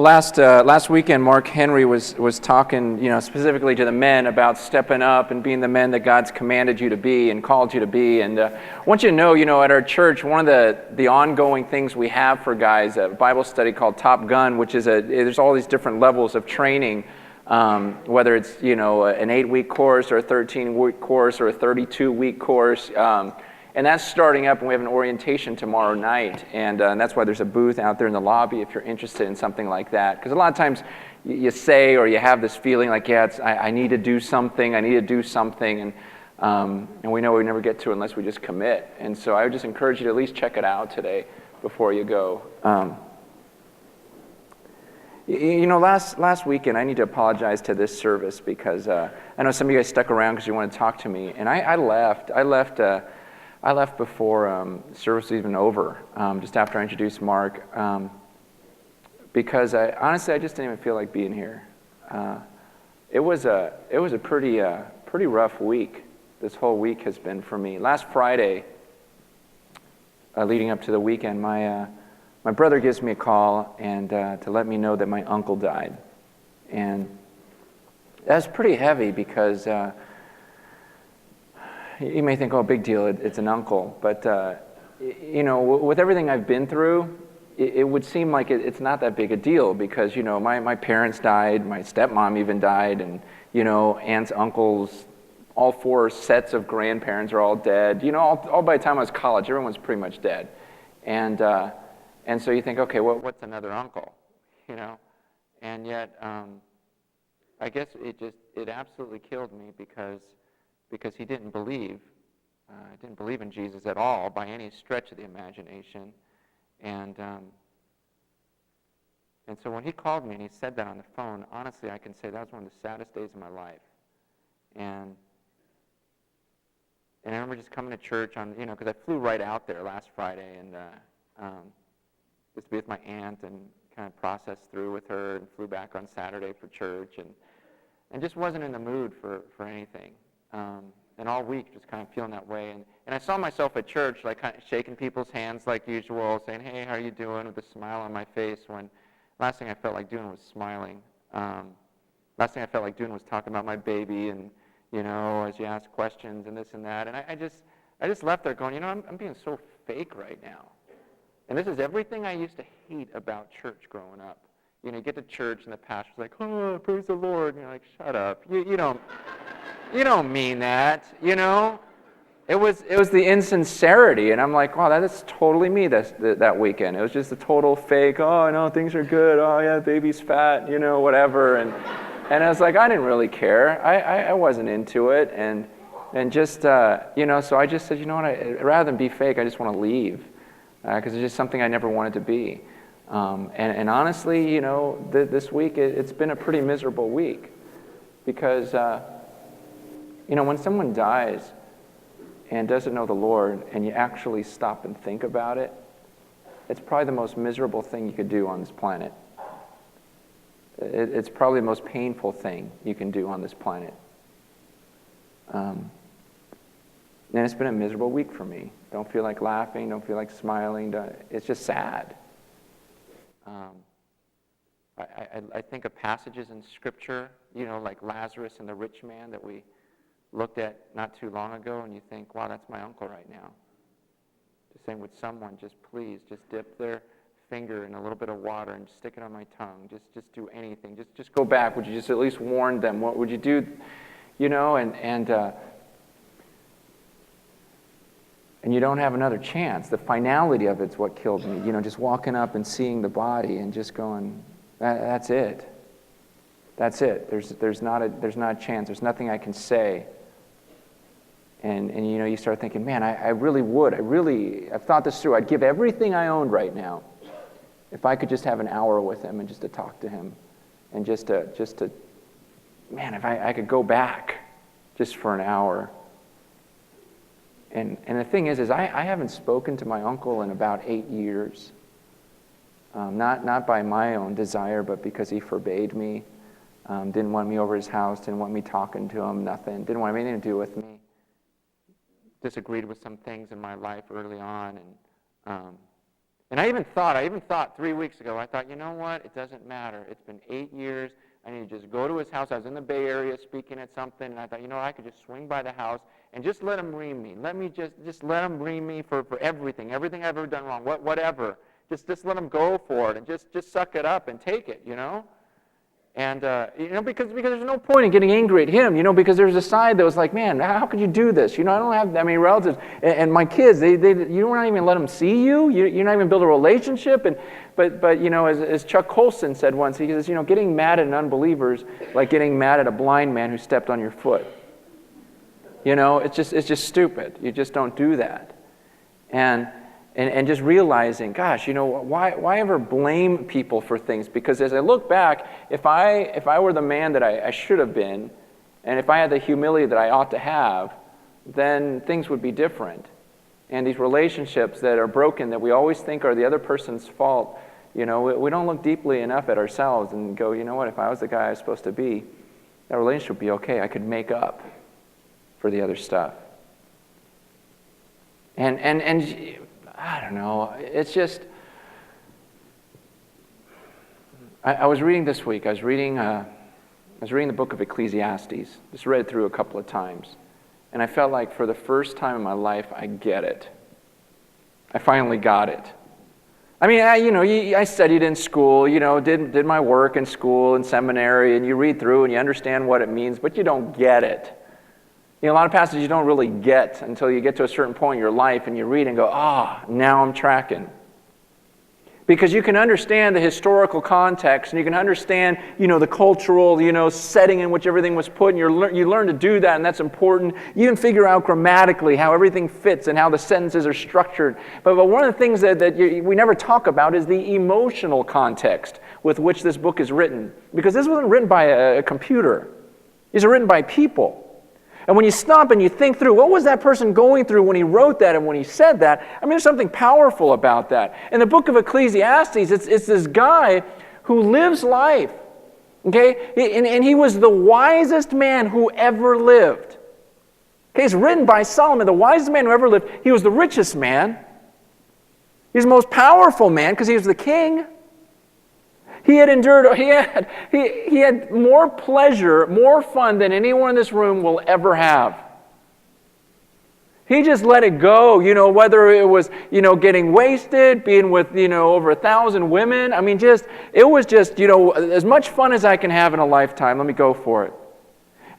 Last weekend, Mark Henry was talking, specifically to the men about stepping up and being the men that God's commanded you to be and called you to be. And I want you to know, at our church, one of the ongoing things we have for guys, a Bible study called Top Gun, which is there's all these different levels of training, whether it's an 8-week course or a 13-week course or a 32-week course. And that's starting up, and we have an orientation tomorrow night, and that's why there's a booth out there in the lobby if you're interested in something like that. Because a lot of times you say or you have this feeling like, I need to do something, and we know we never get to it unless we just commit. And so I would just encourage you to at least check it out today before you go. Last weekend, I need to apologize to this service because I know some of you guys stuck around because you want to talk to me, and I left. I left before service was even over, just after I introduced Mark, because honestly I just didn't even feel like being here. It was a pretty rough week. This whole week has been for me. Last Friday, leading up to the weekend, my brother gives me a call and to let me know that my uncle died, and that's pretty heavy because. You may think, oh, big deal, it's an uncle. But, with everything I've been through, it would seem like it's not that big a deal because, my parents died, my stepmom even died, and, aunts, uncles, all 4 sets of grandparents are all dead. All by the time I was college, everyone's pretty much dead. And so you think, okay, what's another uncle, And yet, I guess it absolutely killed me because he didn't believe in Jesus at all by any stretch of the imagination, and so when he called me and he said that on the phone, honestly, I can say that was one of the saddest days of my life, and I remember just coming to church on, because I flew right out there last Friday and just to be with my aunt and kind of process through with her, and flew back on Saturday for church, and just wasn't in the mood for anything. And all week just kind of feeling that way. And I saw myself at church like kind of shaking people's hands like usual, saying, hey, how are you doing, with a smile on my face, when last thing I felt like doing was smiling. Last thing I felt like doing was talking about my baby and, as you ask questions and this and that. And I just left there going, I'm being so fake right now. And this is everything I used to hate about church growing up. You get to church and the pastor's like, oh, praise the Lord. And you're like, shut up. You don't mean that, It was the insincerity, and I'm like, wow, that is totally me that weekend. It was just a total fake, oh, no, things are good, oh, yeah, baby's fat, whatever. And I was like, I didn't really care. I wasn't into it, and just, so I just said, what, rather than be fake, I just want to leave, because it's just something I never wanted to be. And honestly, this week, it's been a pretty miserable week, because when someone dies and doesn't know the Lord, and you actually stop and think about it, it's probably the most miserable thing you could do on this planet. It's probably the most painful thing you can do on this planet. And it's been a miserable week for me. Don't feel like laughing, don't feel like smiling. It's just sad. I think of passages in Scripture, like Lazarus and the rich man that we looked at not too long ago, and you think, wow, that's my uncle right now. Just saying, would someone just please just dip their finger in a little bit of water and stick it on my tongue, just do anything, just go back, would you just at least warn them, what would you do, and you don't have another chance. The finality of it's what killed me, just walking up and seeing the body and just going, that's it. That's it. There's not a chance. There's nothing I can say. And you start thinking, man, I really would. I've thought this through. I'd give everything I owned right now if I could just have an hour with him and just to talk to him, and just to, man, if I could go back just for an hour. And the thing is I haven't spoken to my uncle in about 8 years. Not by my own desire, but because he forbade me. Didn't want me over his house, didn't want me talking to him, nothing. Didn't want anything to do with me. Disagreed with some things in my life early on, And I even thought 3 weeks ago, I thought, you know what? It doesn't matter. It's been 8 years. I need to just go to his house. I was in the Bay Area speaking at something, and I thought, you know what? I could just swing by the house and just let him ream me. Let me just let him ream me for everything I've ever done wrong, whatever. Just let him go for it and just suck it up and take it, you know? And, because there's no point in getting angry at him, because there's a side that was like, man, how could you do this? I don't have that many relatives. And my kids, you don't even let them see you. You're not even build a relationship. But as Chuck Colson said once, he says, getting mad at an unbeliever is like getting mad at a blind man who stepped on your foot. It's just stupid. You just don't do that. And just realizing, gosh, why ever blame people for things? Because as I look back, if I were the man that I should have been, and if I had the humility that I ought to have, then things would be different. And these relationships that are broken, that we always think are the other person's fault, we don't look deeply enough at ourselves and go, you know what, if I was the guy I was supposed to be, that relationship would be okay. I could make up for the other stuff. And I don't know, it's just, I was reading this week, I was reading the book of Ecclesiastes, just read it through a couple of times, and I felt like for the first time in my life, I get it. I finally got it. I mean, I studied in school, did my work in school and seminary, and you read through and you understand what it means, but you don't get it. A lot of passages you don't really get until you get to a certain point in your life and you read and go, now I'm tracking. Because you can understand the historical context and you can understand, the cultural, setting in which everything was put, and you learn to do that, and that's important. You can figure out grammatically how everything fits and how the sentences are structured. But one of the things that we never talk about is the emotional context with which this book is written. Because this wasn't written by a computer. These are written by people. And when you stop and you think through, what was that person going through when he wrote that and when he said that? I mean, there's something powerful about that. In the book of Ecclesiastes, it's this guy who lives life, okay? And he was the wisest man who ever lived. Okay, it's written by Solomon, the wisest man who ever lived. He was the richest man. He's the most powerful man because he was the king. He had endured, he had more pleasure, more fun than anyone in this room will ever have. He just let it go, whether it was, getting wasted, being with, over 1,000 women. I mean, it was just, as much fun as I can have in a lifetime, let me go for it.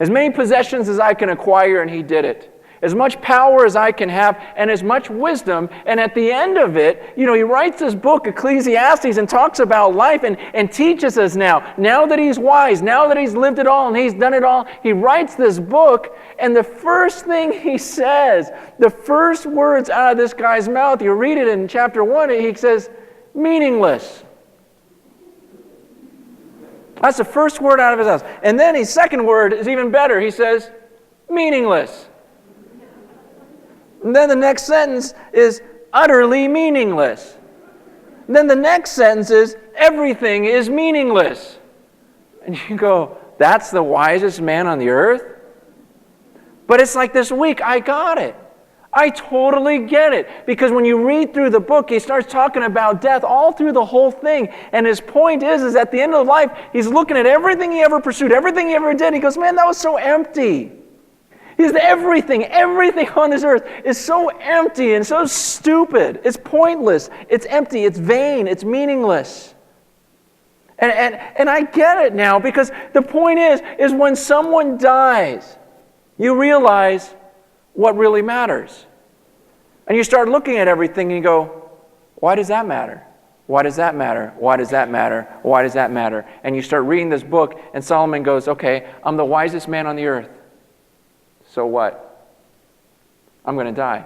As many possessions as I can acquire, and he did it. As much power as I can have, and as much wisdom. And at the end of it, he writes this book, Ecclesiastes, and talks about life and teaches us now that he's wise, now that he's lived it all and he's done it all, he writes this book, and the first thing he says, the first words out of this guy's mouth, you read it in chapter 1, he says, meaningless. That's the first word out of his mouth. And then his second word is even better. He says, meaningless. And then the next sentence is utterly meaningless. And then the next sentence is everything is meaningless. And you go, that's the wisest man on the earth? But it's like this week, I got it. I totally get it. Because when you read through the book, he starts talking about death all through the whole thing. And his point is at the end of life, he's looking at everything he ever pursued, everything he ever did. He goes, man, that was so empty. He says everything on this earth is so empty and so stupid. It's pointless. It's empty. It's vain. It's meaningless. And I get it now, because the point is when someone dies, you realize what really matters. And you start looking at everything and you go, why does that matter? Why does that matter? Why does that matter? Why does that matter? And you start reading this book, and Solomon goes, okay, I'm the wisest man on the earth. So what? I'm going to die.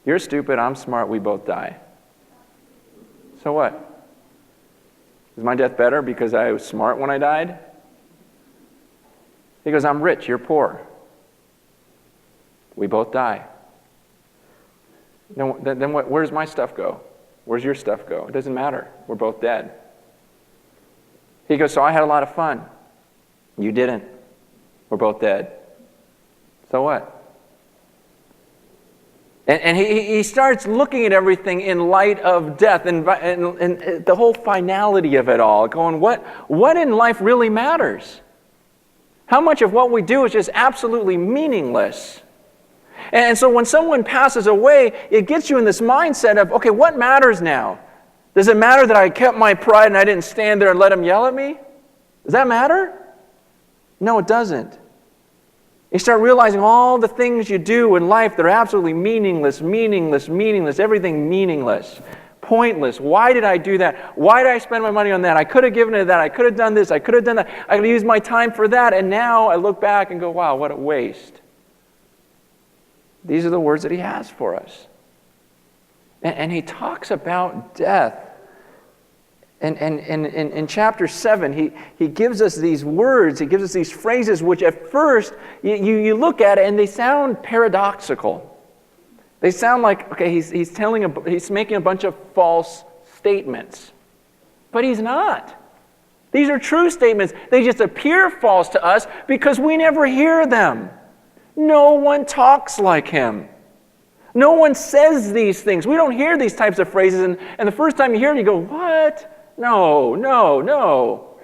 You're stupid, I'm smart, we both die. So what? Is my death better because I was smart when I died? He goes, I'm rich, you're poor. We both die. Then where does my stuff go? Where's your stuff go? It doesn't matter. We're both dead. He goes, so I had a lot of fun. You didn't. We're both dead. So what? And he starts looking at everything in light of death and the whole finality of it all, going, what in life really matters? How much of what we do is just absolutely meaningless? And so when someone passes away, it gets you in this mindset of, okay, what matters now? Does it matter that I kept my pride and I didn't stand there and let him yell at me? Does that matter? No, it doesn't. You start realizing all the things you do in life that are absolutely meaningless, everything meaningless, pointless. Why did I do that? Why did I spend my money on that? I could have given it that. I could have done this. I could have done that. I could have used my time for that. And now I look back and go, wow, what a waste. These are the words that he has for us. And he talks about death. And in chapter 7, he gives us these words, he gives us these phrases, which at first, you look at it and they sound paradoxical. They sound like, okay, he's making a bunch of false statements. But he's not. These are true statements. They just appear false to us because we never hear them. No one talks like him. No one says these things. We don't hear these types of phrases, and the first time you hear it, you go, what? No.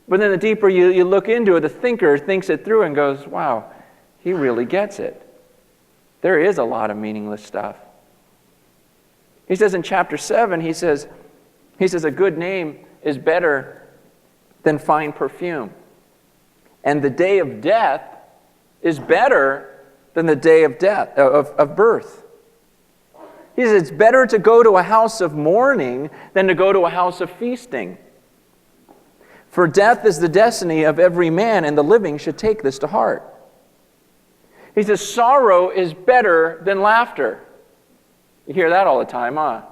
But then the deeper you look into it, the thinker thinks it through and goes, wow, he really gets it. There is a lot of meaningless stuff. He says in chapter 7, he says, a good name is better than fine perfume. And the day of death is better than the day of death, of birth. He says it's better to go to a house of mourning than to go to a house of feasting. For death is the destiny of every man, and the living should take this to heart. He says sorrow is better than laughter. You hear that all the time, huh?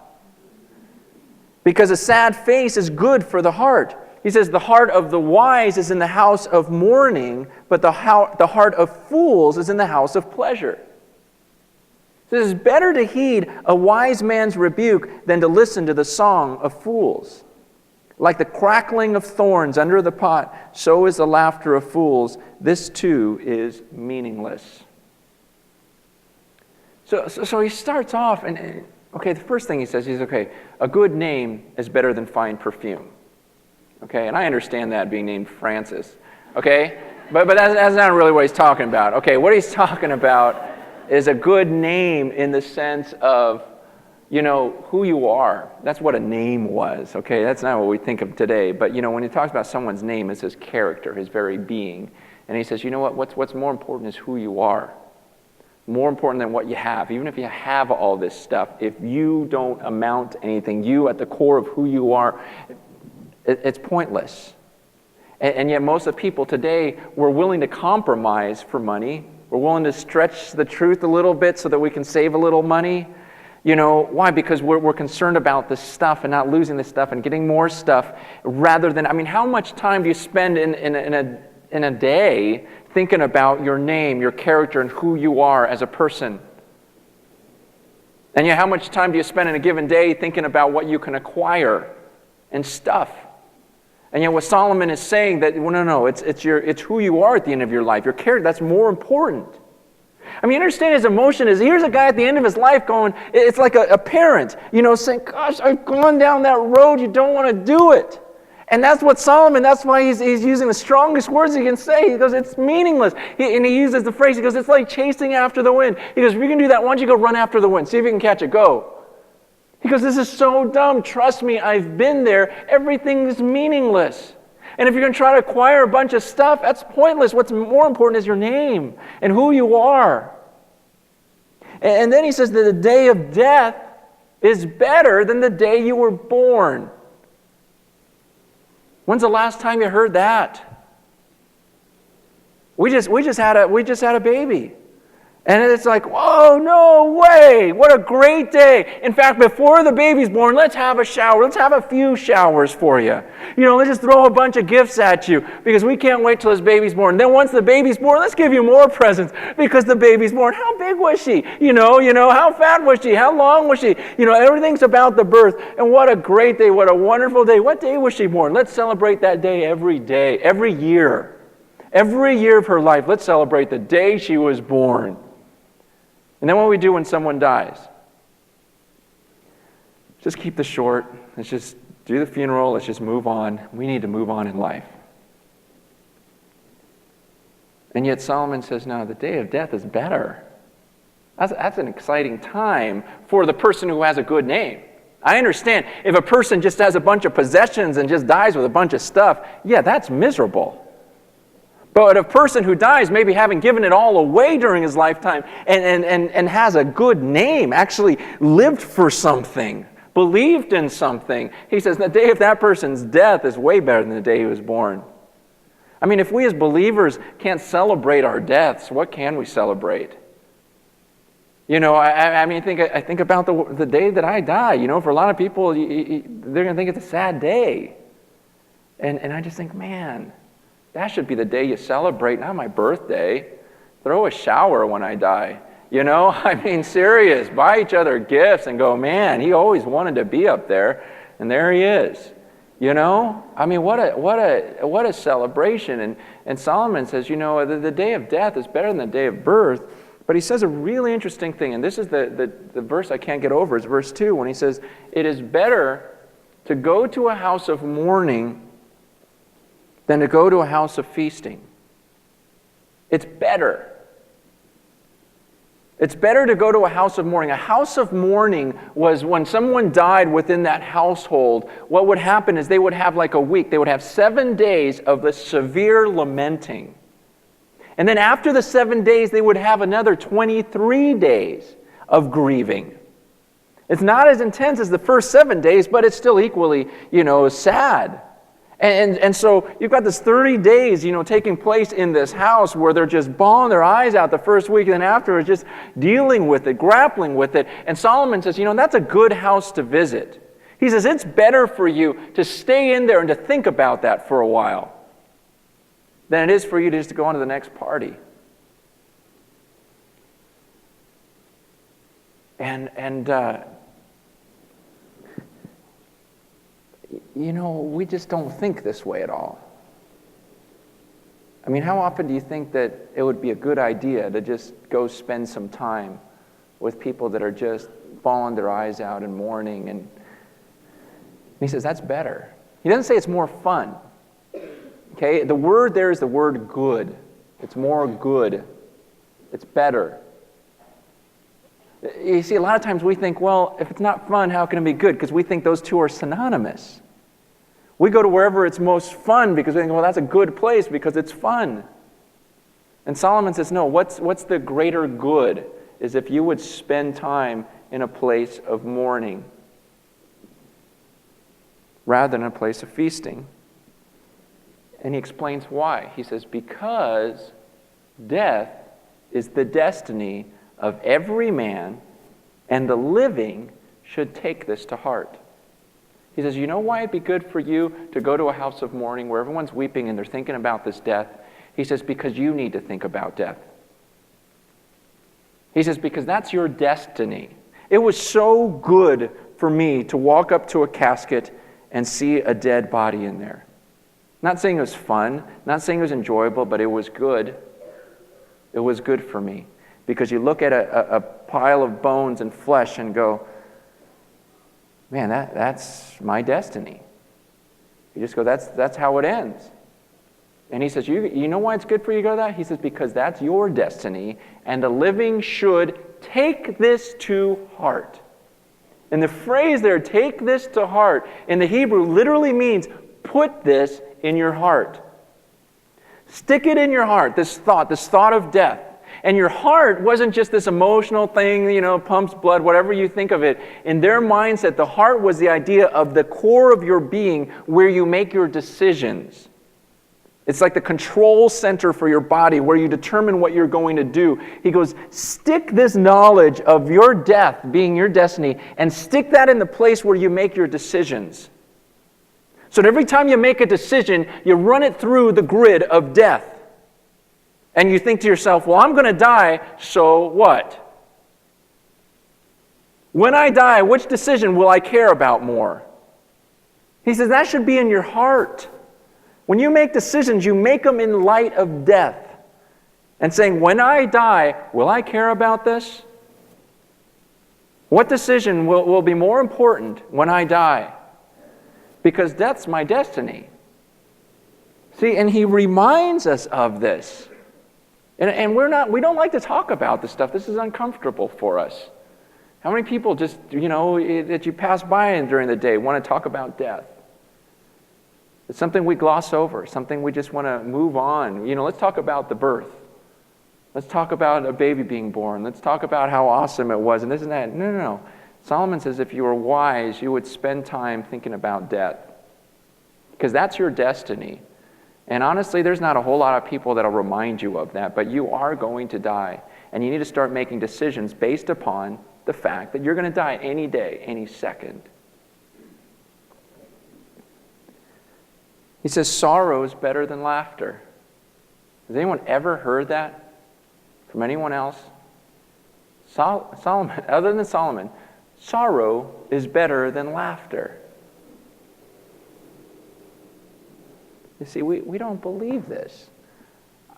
Because a sad face is good for the heart. He says the heart of the wise is in the house of mourning, but the heart of fools is in the house of pleasure. It is better to heed a wise man's rebuke than to listen to the song of fools. Like the crackling of thorns under the pot, so is the laughter of fools. This too is meaningless. So he starts off, and okay, the first thing he says is, okay, a good name is better than fine perfume. Okay, and I understand that being named Francis. Okay, but that's not really what he's talking about. Okay, what he's talking about is a good name in the sense of, who you are. That's what a name was, okay? That's not what we think of today. But, when he talks about someone's name, it's his character, his very being. And he says, you know what? What's more important is who you are. More important than what you have. Even if you have all this stuff, if you don't amount to anything, you at the core of who you are, it's pointless. And yet most of the people today, we're willing to compromise for money. We're willing to stretch the truth a little bit so that we can save a little money. Why? Because we're concerned about this stuff and not losing this stuff and getting more stuff rather than, how much time do you spend in a day thinking about your name, your character, and who you are as a person? And yet how much time do you spend in a given day thinking about what you can acquire and stuff? And yet what Solomon is saying that, well, no, it's who you are at the end of your life. Your character, that's more important. Understand his emotion is, here's a guy at the end of his life going, it's like a parent, saying, gosh, I've gone down that road, you don't want to do it. And that's what Solomon, that's why he's using the strongest words he can say. He goes, it's meaningless. And he uses the phrase, he goes, it's like chasing after the wind. He goes, if you can do that, why don't you go run after the wind? See if you can catch it, go. He goes, this is so dumb. Trust me, I've been there. Everything is meaningless. And if you're going to try to acquire a bunch of stuff, that's pointless. What's more important is your name and who you are. And then he says that the day of death is better than the day you were born. When's the last time you heard that? We just had a baby. And it's like, whoa, no way. What a great day. In fact, before the baby's born, let's have a shower. Let's have a few showers for you. Let's just throw a bunch of gifts at you because we can't wait till this baby's born. Then once the baby's born, let's give you more presents because the baby's born. How big was she? How fat was she? How long was she? Everything's about the birth. And what a great day. What a wonderful day. What day was she born? Let's celebrate that day, every year. Every year of her life, let's celebrate the day she was born. And then what do we do when someone dies? Just keep this short. Let's just do the funeral. Let's just move on. We need to move on in life. And yet Solomon says, no, the day of death is better. That's an exciting time for the person who has a good name. I understand if a person just has a bunch of possessions and just dies with a bunch of stuff, yeah, that's miserable. But a person who dies maybe having given it all away during his lifetime and has a good name, actually lived for something, believed in something, he says the day of that person's death is way better than the day he was born. I mean, if we as believers can't celebrate our deaths, what can we celebrate? You know, I think about the day that I die. You know, for a lot of people, they're going to think it's a sad day. And I just think, man, that should be the day you celebrate, not my birthday. Throw a shower when I die. You know, I mean, serious. Buy each other gifts and go, man, he always wanted to be up there, and there he is. You know, I mean, what a celebration. And Solomon says, you know, the day of death is better than the day of birth. But he says a really interesting thing, and this is the verse I can't get over. It's verse 2 when he says, it is better to go to a house of mourning than to go to a house of feasting. It's better. It's better to go to a house of mourning. A house of mourning was when someone died within that household, what would happen is they would have like a week. They would have 7 days of the severe lamenting. And then after the 7 days, they would have another 23 days of grieving. It's not as intense as the first 7 days, but it's still equally, you know, sad. And so you've got this 30 days, you know, taking place in this house where they're just bawling their eyes out the first week, and then afterwards just dealing with it, grappling with it. And Solomon says, you know, that's a good house to visit. He says, it's better for you to stay in there and to think about that for a while than it is for you to just go on to the next party. You know, we just don't think this way at all. I mean, how often do you think that it would be a good idea to just go spend some time with people that are just bawling their eyes out and mourning? And he says, that's better. He doesn't say it's more fun. Okay, the word there is the word good. It's more good. It's better. You see, a lot of times we think, well, if it's not fun, how can it be good? Because we think those two are synonymous. We go to wherever it's most fun because we think, well, that's a good place because it's fun. And Solomon says, no, what's the greater good is if you would spend time in a place of mourning rather than a place of feasting. And he explains why. He says, because death is the destiny of every man, and the living should take this to heart. He says, you know why it'd be good for you to go to a house of mourning where everyone's weeping and they're thinking about this death? He says, because you need to think about death. He says, because that's your destiny. It was so good for me to walk up to a casket and see a dead body in there. Not saying it was fun, not saying it was enjoyable, but it was good. It was good for me. Because you look at a pile of bones and flesh and go, man, that's my destiny. You just go, that's how it ends. And he says, you know why it's good for you to go to that? He says, because that's your destiny, and the living should take this to heart. And the phrase there, take this to heart, in the Hebrew literally means put this in your heart. Stick it in your heart, this thought of death. And your heart wasn't just this emotional thing, you know, pumps blood, whatever you think of it. In their mindset, the heart was the idea of the core of your being where you make your decisions. It's like the control center for your body where you determine what you're going to do. He goes, stick this knowledge of your death being your destiny and stick that in the place where you make your decisions. So that every time you make a decision, you run it through the grid of death. And you think to yourself, well, I'm going to die, so what? When I die, which decision will I care about more? He says that should be in your heart. When you make decisions, you make them in light of death. And saying, when I die, will I care about this? What decision will be more important when I die? Because death's my destiny. See, and he reminds us of this. And we don't like to talk about this stuff. This is uncomfortable for us. How many people just, that you pass by during the day want to talk about death? It's something we gloss over, something we just want to move on. Let's talk about the birth. Let's talk about a baby being born. Let's talk about how awesome it was and this and that. No. Solomon says if you were wise, you would spend time thinking about death. Because that's your destiny. And honestly, there's not a whole lot of people that'll remind you of that, but you are going to die. And you need to start making decisions based upon the fact that you're going to die any day, any second. He says sorrow is better than laughter. Has anyone ever heard that from anyone else? Solomon, other than Solomon, sorrow is better than laughter. You see, we don't believe this.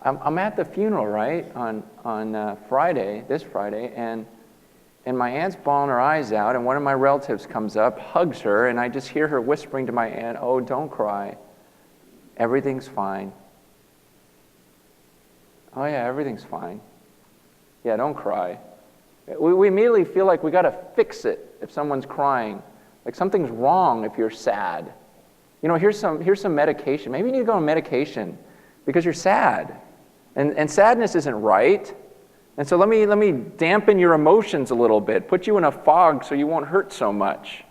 I'm at the funeral, right, on Friday, this Friday, and my aunt's bawling her eyes out, and one of my relatives comes up, hugs her, and I just hear her whispering to my aunt, "Oh, don't cry. Everything's fine." "Oh yeah, everything's fine. Yeah, don't cry." We immediately feel like we got to fix it if someone's crying. Like something's wrong if you're sad. Here's some medication. Maybe you need to go on medication because you're sad. And sadness isn't right. And so let me dampen your emotions a little bit, put you in a fog so you won't hurt so much.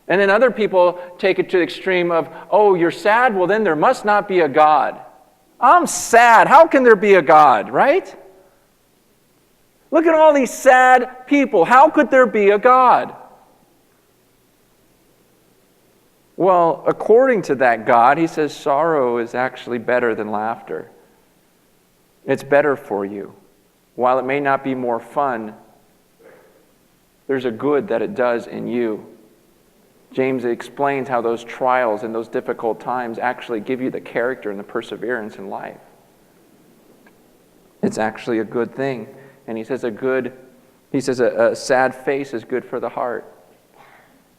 And then other people take it to the extreme of, "Oh, you're sad? Well, then there must not be a God." I'm sad. How can there be a God, right? Look at all these sad people. How could there be a God? Well, according to that God, he says sorrow is actually better than laughter. It's better for you. While it may not be more fun, there's a good that it does in you. James explains how those trials and those difficult times actually give you the character and the perseverance in life. It's actually a good thing. And he says a sad face is good for the heart.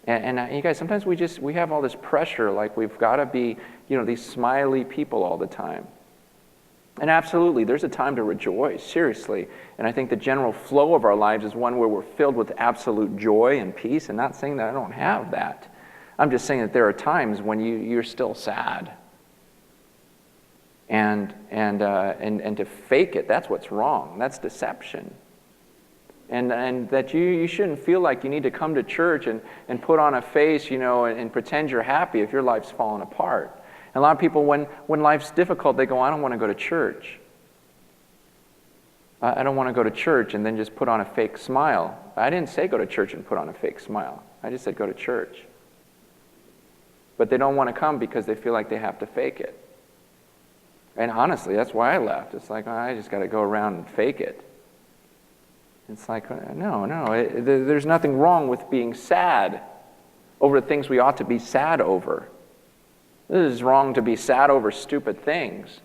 And you guys, sometimes we have all this pressure, like we've got to be, these smiley people all the time. And absolutely, there's a time to rejoice, seriously. And I think the general flow of our lives is one where we're filled with absolute joy and peace. And not saying that I don't have that. I'm just saying that there are times when you're still sad. And to fake it, that's what's wrong. That's deception. And that you shouldn't feel like you need to come to church and put on a face, and pretend you're happy if your life's falling apart. And a lot of people, when life's difficult, they go, "I don't want to go to church. I don't want to go to church," and then just put on a fake smile. I didn't say go to church and put on a fake smile. I just said go to church. But they don't want to come because they feel like they have to fake it. And honestly, that's why I left. It's like, I just got to go around and fake it. It's like, no. There's nothing wrong with being sad over the things we ought to be sad over. This is wrong to be sad over stupid things.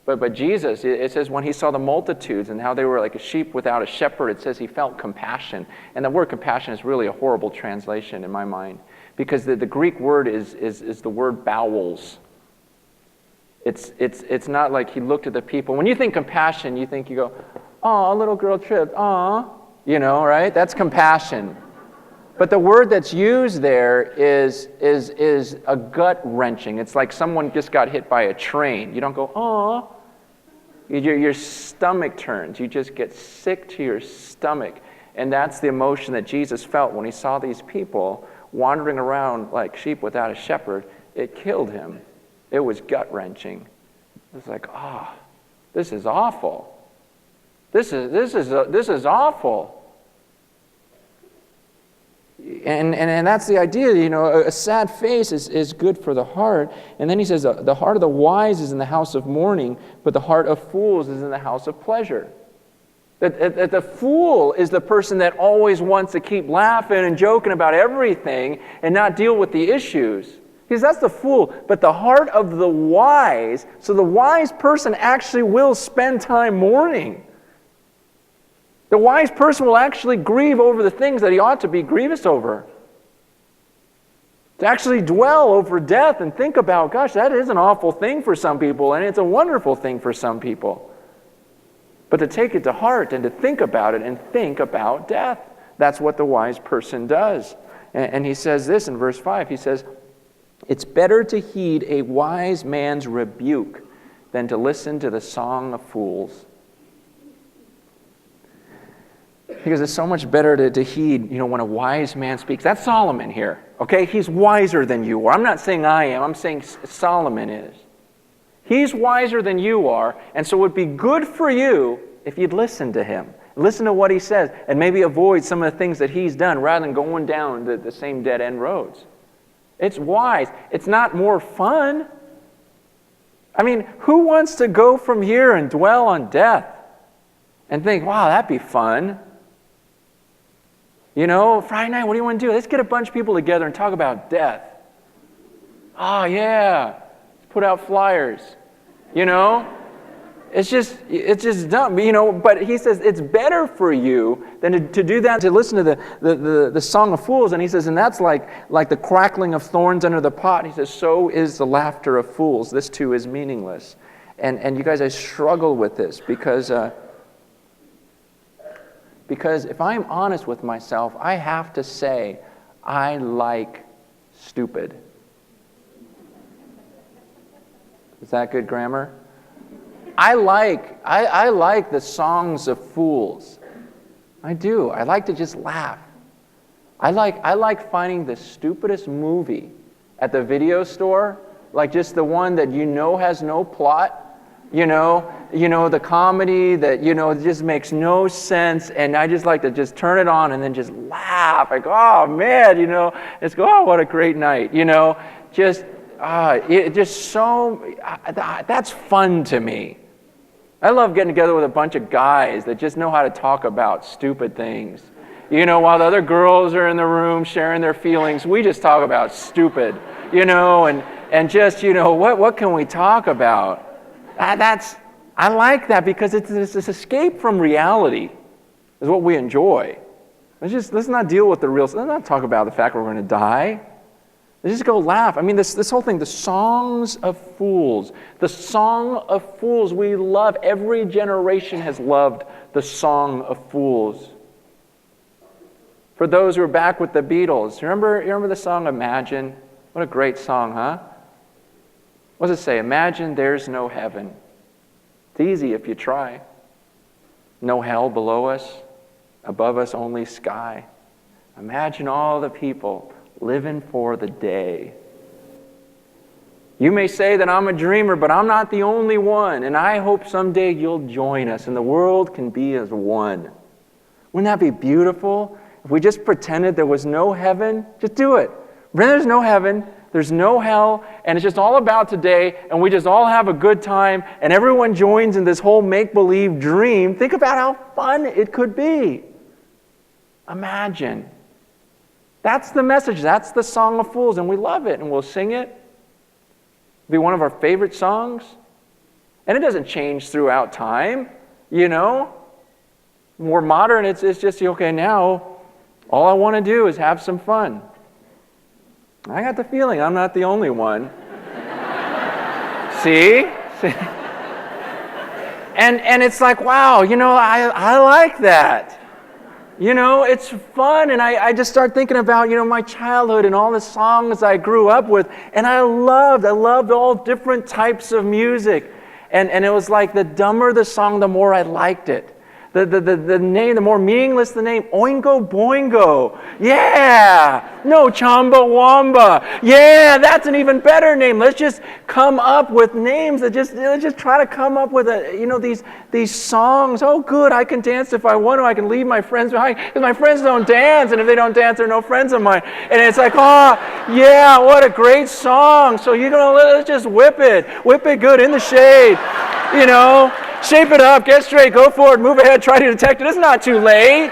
But Jesus, it says when he saw the multitudes and how they were like a sheep without a shepherd, it says he felt compassion. And the word compassion is really a horrible translation in my mind. Because the Greek word is the word bowels. It's not like he looked at the people. When you think compassion, you go, "Oh, a little girl tripped. Aw." Right? That's compassion. But the word that's used there is a gut-wrenching. It's like someone just got hit by a train. You don't go, "Aw." Your stomach turns. You just get sick to your stomach. And that's the emotion that Jesus felt when he saw these people wandering around like sheep without a shepherd. It killed him. It was gut-wrenching. It was like, this is awful. This is awful. And that's the idea, a sad face is good for the heart. And then he says, the heart of the wise is in the house of mourning, but the heart of fools is in the house of pleasure. That the fool is the person that always wants to keep laughing and joking about everything and not deal with the issues. Because that's the fool. But the heart of the wise, so the wise person actually will spend time mourning. The wise person will actually grieve over the things that he ought to be grievous over. To actually dwell over death and think about, gosh, that is an awful thing for some people, and it's a wonderful thing for some people. But to take it to heart and to think about it and think about death, that's what the wise person does. And he says this in verse 5. He says, it's better to heed a wise man's rebuke than to listen to the song of fools. Because it's so much better to heed, when a wise man speaks. That's Solomon here, okay? He's wiser than you are. I'm not saying I am. I'm saying Solomon is. He's wiser than you are, and so it would be good for you if you'd listen to him. Listen to what he says, and maybe avoid some of the things that he's done rather than going down the same dead-end roads. It's wise. It's not more fun. I mean, who wants to go from here and dwell on death and think, wow, that'd be fun? Friday night, what do you want to do? Let's get a bunch of people together and talk about death. Oh, yeah. Put out flyers. It's just dumb. But he says it's better for you than to do that, to listen to the song of fools. And he says, and that's like the crackling of thorns under the pot. He says, so is the laughter of fools. This too is meaningless. And you guys, I struggle with this because if I'm honest with myself, I have to say, I like stupid. Is that good grammar? I like the songs of fools. I do. I like to just laugh. I like finding the stupidest movie at the video store, like just the one that has no plot. The comedy that, just makes no sense, and I just like to just turn it on and then just laugh. Like, oh, man, just go, oh, what a great night, that's fun to me. I love getting together with a bunch of guys that just know how to talk about stupid things. While the other girls are in the room sharing their feelings, we just talk about stupid, and just, what can we talk about? I like that because it's this escape from reality is what we enjoy. Let's not deal with the real. Let's not talk about the fact we're going to die. Let's just go laugh. I mean, this whole thing, the songs of fools. The song of fools we love. Every generation has loved the song of fools. For those who are back with the Beatles, remember the song Imagine? What a great song, huh? What does it say? Imagine there's no heaven. It's easy if you try. No hell below us, above us only sky. Imagine all the people living for the day. You may say that I'm a dreamer, but I'm not the only one, and I hope someday you'll join us and the world can be as one. Wouldn't that be beautiful? If we just pretended there was no heaven, just do it. Pretend there's no heaven, there's no hell, and it's just all about today, and we just all have a good time, and everyone joins in this whole make-believe dream. Think about how fun it could be. Imagine. That's the message. That's the Song of Fools, and we love it, and we'll sing it. It'll be one of our favorite songs. And it doesn't change throughout time, More modern, it's just, okay, now all I want to do is have some fun. I got the feeling I'm not the only one. See? And it's like, wow, I like that. It's fun, and I just start thinking about, my childhood and all the songs I grew up with, and I loved all different types of music. And it was like the dumber the song, the more I liked it. The name, the more meaningless the name, Oingo Boingo. Yeah! No, Chamba Wamba. Yeah, that's an even better name. Let's just come up with names that let's just try to come up with these songs. Oh, good, I can dance if I want to. I can leave my friends behind because my friends don't dance, and if they don't dance, they're no friends of mine. And it's like, oh, yeah, what a great song. So let's just whip it good in the shade, Shape it up, get straight, go forward, move ahead, try to detect it. It's not too late,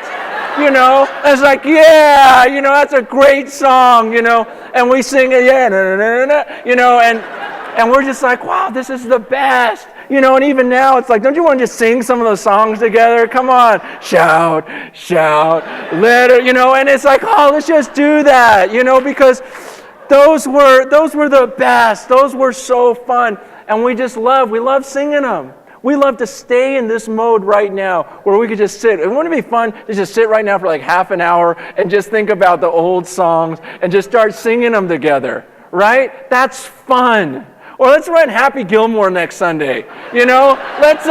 It's like, yeah, that's a great song, And we sing it, yeah, and we're just like, wow, this is the best. You know, and even now it's like, don't you want to just sing some of those songs together? Come on, shout, shout, let her, you know, and it's like, oh, let's just do that, you know, because those were the best. Those were so fun. And we love singing them. We love to stay in this mode right now where we could just sit. And wouldn't it be fun to just sit right now for like half an hour and just think about the old songs and just start singing them together, right? That's fun. Or let's run Happy Gilmore next Sunday. You know, let's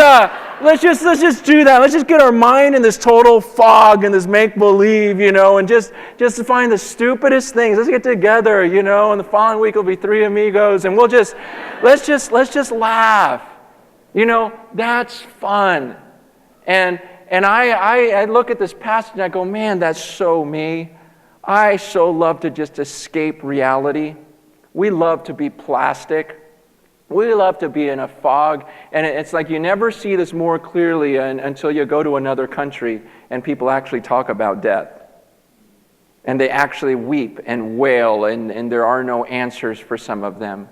just do that. Let's just get our mind in this total fog and this make-believe, you know, and just to find the stupidest things. Let's get together, you know, and the following week will be Three Amigos, and let's just laugh. You know, that's fun. And I look at this passage and I go, man, that's so me. I so love to just escape reality. We love to be plastic. We love to be in a fog. And it's like you never see this more clearly until you go to another country and people actually talk about death. And they actually weep and wail, and there are no answers for some of them.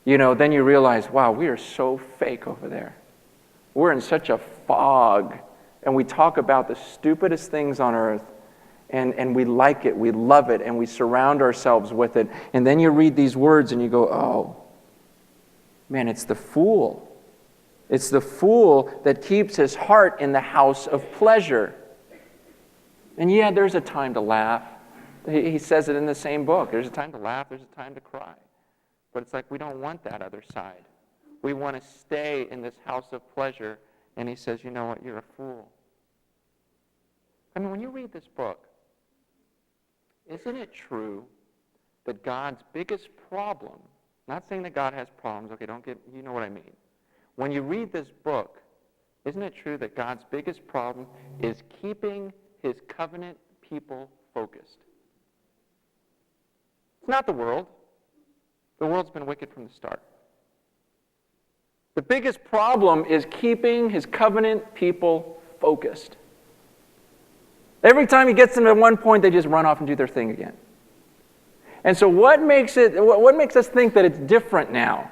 You know, then you realize, wow, we are so fake over there. We're in such a fog, and we talk about the stupidest things on earth, and we like it, we love it, and we surround ourselves with it. And then you read these words and you go, oh, man, it's the fool. It's the fool that keeps his heart in the house of pleasure. And yeah, there's a time to laugh. He says it in the same book. There's a time to laugh, there's a time to cry. But it's like we don't want that other side. We want to stay in this house of pleasure. And he says, you know what, you're a fool. I mean, when you read this book, isn't it true that God's biggest problem, not saying that God has problems, okay, you know what I mean. When you read this book, isn't it true that God's biggest problem is keeping his covenant people focused? It's not the world. The world's been wicked from the start. The biggest problem is keeping his covenant people focused. Every time he gets them at one point, they just run off and do their thing again. And so what makes us think that it's different now?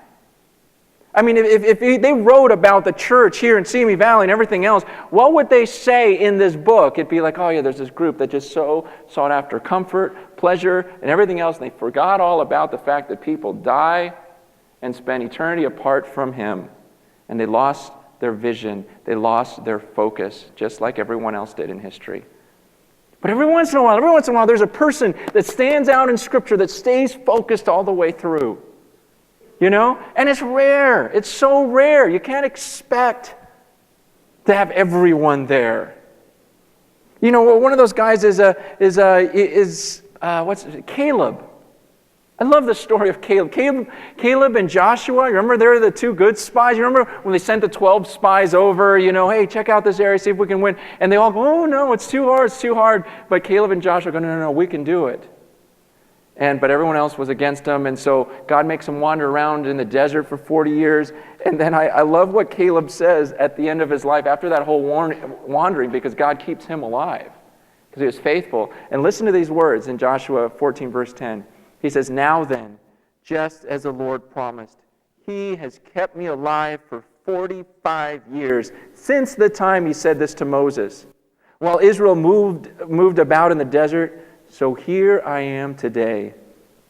I mean, if they wrote about the church here in Simi Valley and everything else, what would they say in this book? It'd be like, oh yeah, there's this group that just so sought after comfort, pleasure, and everything else, and they forgot all about the fact that people die and spend eternity apart from him. And they lost their vision, they lost their focus, just like everyone else did in history. But every once in a while, there's a person that stands out in Scripture that stays focused all the way through. You know? And it's rare. It's so rare. You can't expect to have everyone there. You know, one of those guys is Caleb. I love the story of Caleb. Caleb and Joshua, you remember they're the two good spies? You remember when they sent the 12 spies over, you know, hey, check out this area, see if we can win. And they all go, oh no, it's too hard. But Caleb and Joshua go, no, we can do it. But everyone else was against them, and so God makes them wander around in the desert for 40 years. And then I love what Caleb says at the end of his life after that whole wandering, because God keeps him alive, because he was faithful. And listen to these words in Joshua 14, verse 10. He says, now then, just as the Lord promised, he has kept me alive for 45 years, since the time he said this to Moses. While Israel moved about in the desert, so here I am today,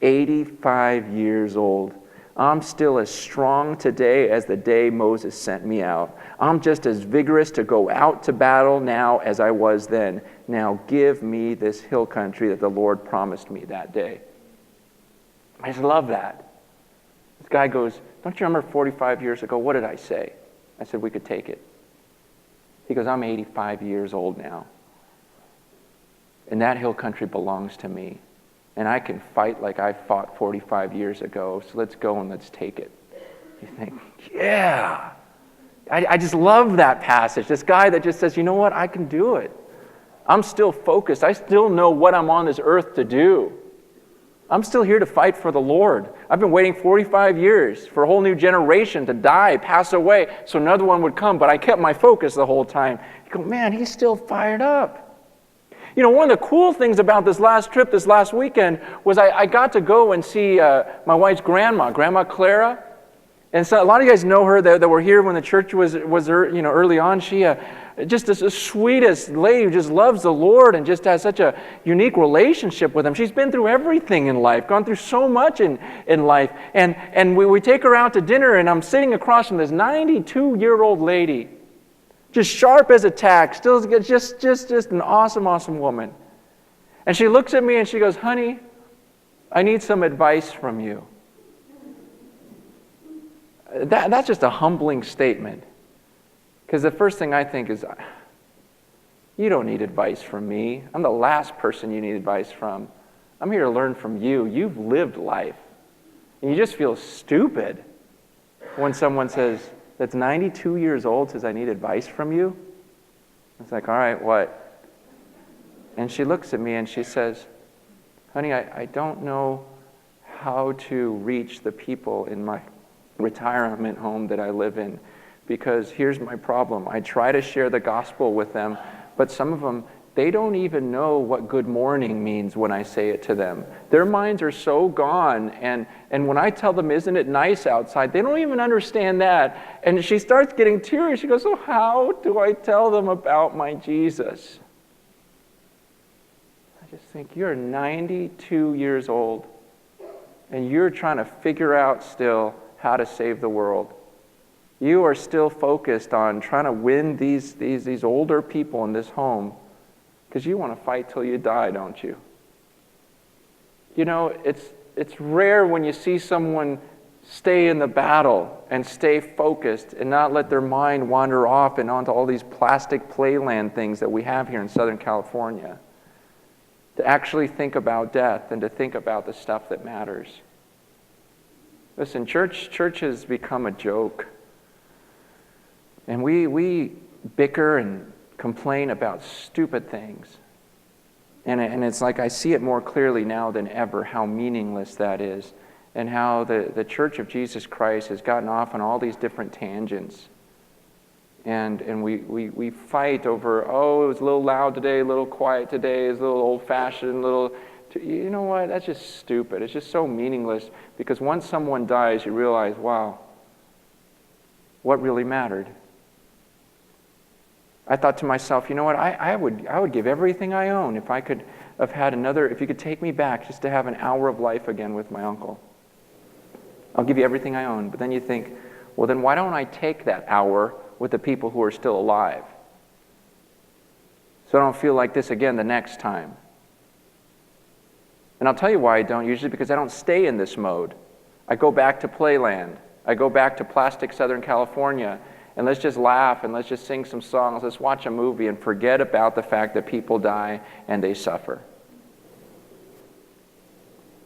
85 years old. I'm still as strong today as the day Moses sent me out. I'm just as vigorous to go out to battle now as I was then. Now give me this hill country that the Lord promised me that day. I just love that. This guy goes, don't you remember 45 years ago, what did I say? I said we could take it. He goes, I'm 85 years old now. And that hill country belongs to me. And I can fight like I fought 45 years ago, so let's go and let's take it. You think, yeah. I just love that passage. This guy that just says, you know what, I can do it. I'm still focused. I still know what I'm on this earth to do. I'm still here to fight for the Lord. I've been waiting 45 years for a whole new generation to die, pass away, so another one would come, but I kept my focus the whole time. You go, man, he's still fired up. You know, one of the cool things about this last trip, this last weekend, was I got to go and see my wife's grandma, Grandma Clara. And so a lot of you guys know her that were here when the church was early on. She just the sweetest lady who just loves the Lord and just has such a unique relationship with Him. She's been through everything in life, gone through so much in life. And we take her out to dinner, and I'm sitting across from this 92-year-old lady, just sharp as a tack, still just an awesome, awesome woman. And she looks at me and she goes, "Honey, I need some advice from you." That's just a humbling statement. Because the first thing I think is, you don't need advice from me. I'm the last person you need advice from. I'm here to learn from you. You've lived life. And you just feel stupid when someone that's 92 years old says, "I need advice from you." It's like, all right, what? And she looks at me and she says, "Honey, I don't know how to reach the people in my retirement home that I live in, because here's my problem. I try to share the gospel with them, but some of them, they don't even know what good morning means when I say it to them. Their minds are so gone, and when I tell them, isn't it nice outside, they don't even understand that." And she starts getting teary. She goes, "So how do I tell them about my Jesus?" I just think, you're 92 years old, and you're trying to figure out still how to save the world. You are still focused on trying to win these older people in this home because you want to fight till you die, don't you? You know, it's rare when you see someone stay in the battle and stay focused and not let their mind wander off and onto all these plastic playland things that we have here in Southern California. To actually think about death and to think about the stuff that matters. Listen, church has become a joke. And we bicker and complain about stupid things. And it's like I see it more clearly now than ever how meaningless that is, and how the Church of Jesus Christ has gotten off on all these different tangents. And we fight over, oh, it was a little loud today, a little quiet today, it was a little old-fashioned, you know what, that's just stupid. It's just so meaningless, because once someone dies, you realize, wow, what really mattered? I thought to myself, you know what, I would give everything I own if I could have had if you could take me back just to have an hour of life again with my uncle. I'll give you everything I own. But then you think, well, then why don't I take that hour with the people who are still alive? So I don't feel like this again the next time. And I'll tell you why I don't usually, because I don't stay in this mode. I go back to Playland. I go back to plastic Southern California, and let's just laugh and let's just sing some songs. Let's watch a movie and forget about the fact that people die and they suffer.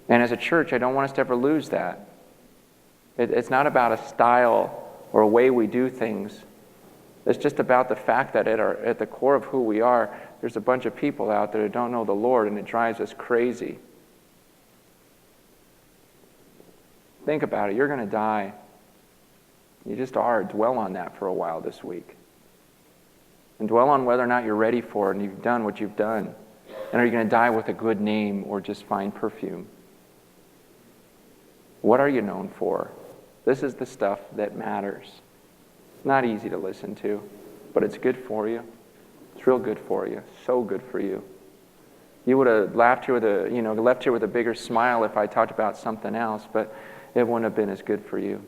And as a church, I don't want us to ever lose that. It's not about a style or a way we do things. It's just about the fact that at the core of who we are, there's a bunch of people out there who don't know the Lord, and it drives us crazy. Think about it. You're going to die. You just are. Dwell on that for a while this week. And dwell on whether or not you're ready for it and you've done what you've done. And are you going to die with a good name or just fine perfume? What are you known for? This is the stuff that matters. Not easy to listen to, but it's good for you. It's real good for you. So good for you. You would have left here with a bigger smile if I talked about something else, but it wouldn't have been as good for you.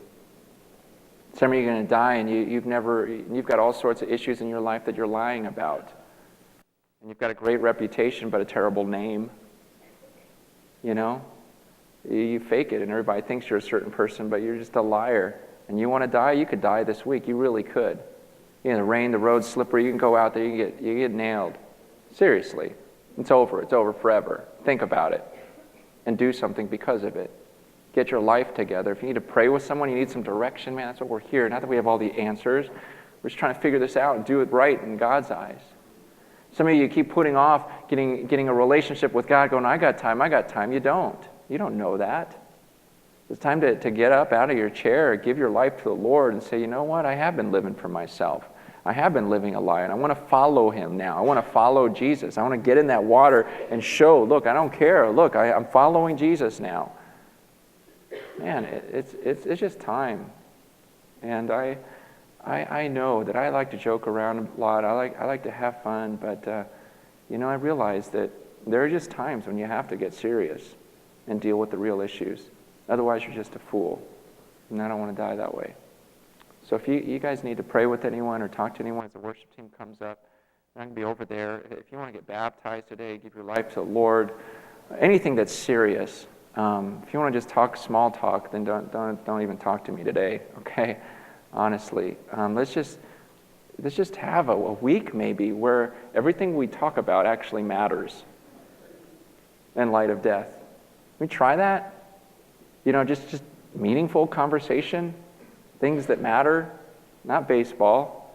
Some of you are going to die, and you've got all sorts of issues in your life that you're lying about. And you've got a great reputation, but a terrible name. You know? You fake it, and everybody thinks you're a certain person, but you're just a liar. And you want to die? You could die this week. You really could. You know, the rain, the road's slippery. You can go out there, you get nailed. Seriously. It's over. It's over forever. Think about it. And do something because of it. Get your life together. If you need to pray with someone, you need some direction, man, that's what we're here. Not that we have all the answers. We're just trying to figure this out and do it right in God's eyes. Some of you keep putting off getting a relationship with God, going, I got time. You don't. You don't know that. It's time to get up out of your chair, give your life to the Lord, and say, you know what? I have been living for myself. I have been living a lie, and I want to follow Him now. I want to follow Jesus. I want to get in that water and show, look, I don't care. Look, I'm following Jesus now. Man, it's just time. And I know that I like to joke around a lot. I like to have fun, but I realize that there are just times when you have to get serious and deal with the real issues. Otherwise, you're just a fool. And I don't want to die that way. So if you guys need to pray with anyone or talk to anyone as the worship team comes up, I'm going to be over there. If you want to get baptized today, give your life to the Lord, anything that's serious. If you want to just talk small talk, then don't even talk to me today, okay? Honestly, let's just have a week maybe where everything we talk about actually matters in light of death. Can we try that? Just meaningful conversation, things that matter, not baseball.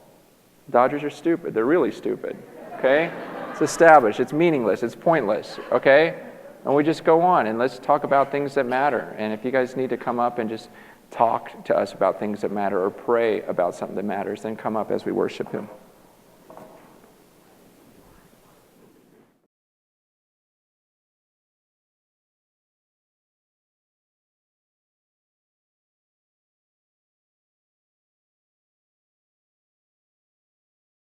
Dodgers are stupid. They're really stupid, okay? It's established. It's meaningless. It's pointless, okay? And we just go on, and let's talk about things that matter. And if you guys need to come up and just talk to us about things that matter or pray about something that matters, then come up as we worship Him.